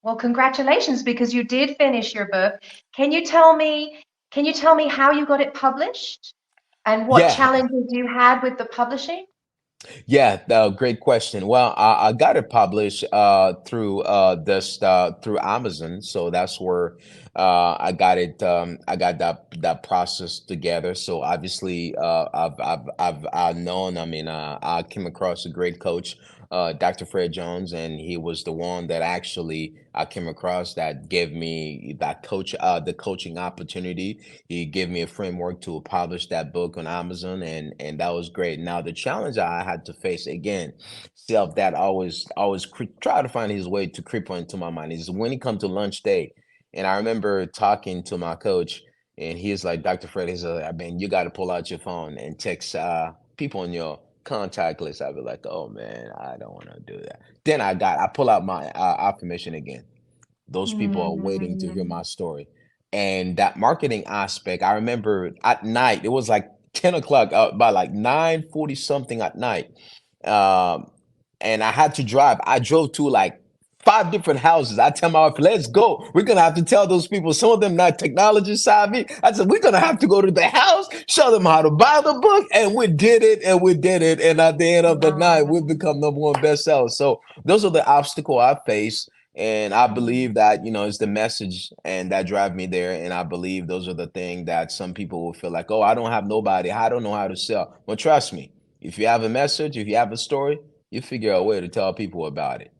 Well, congratulations because you did finish your book. Can you tell me, can you tell me how you got it published and what Yeah, challenges you had with the publishing? yeah, great question. Well, I got it published through through Amazon, so that's where I got it. I got that process together. So obviously, I've known. I mean, I came across a great coach, Dr. Fred Jones, and he was the one that actually I came across that gave me that the coaching opportunity. He gave me a framework to publish that book on Amazon, and that was great. Now the challenge I had to face again, self that always try to find his way to creep into my mind is when it come to lunch day, and I remember talking to my coach, and he's like, Dr. Fred, he's like, I mean, you got to pull out your phone and text people on your contact list. I'd be like, oh man, I don't want to do that. Then I pull out my affirmation again. Those people are waiting to hear Mm, my story. And that marketing aspect, I remember at night, it was like 10 o'clock, by like 9:40 something at night. Um, and I had to drive. I drove to like five different houses. I tell my wife, let's go. We're gonna have to tell those people, some of them not technology savvy. I said, we're gonna have to go to the house, show them how to buy the book, and we did it, and we did it. And at the end of the night, wow. we've become number one bestseller. So those are the obstacle I face. And I believe that, it's the message and that drive me there. And I believe those are the things that some people will feel like, oh, I don't have nobody. I don't know how to sell. Well, trust me, if you have a message, if you have a story, you figure out a way to tell people about it.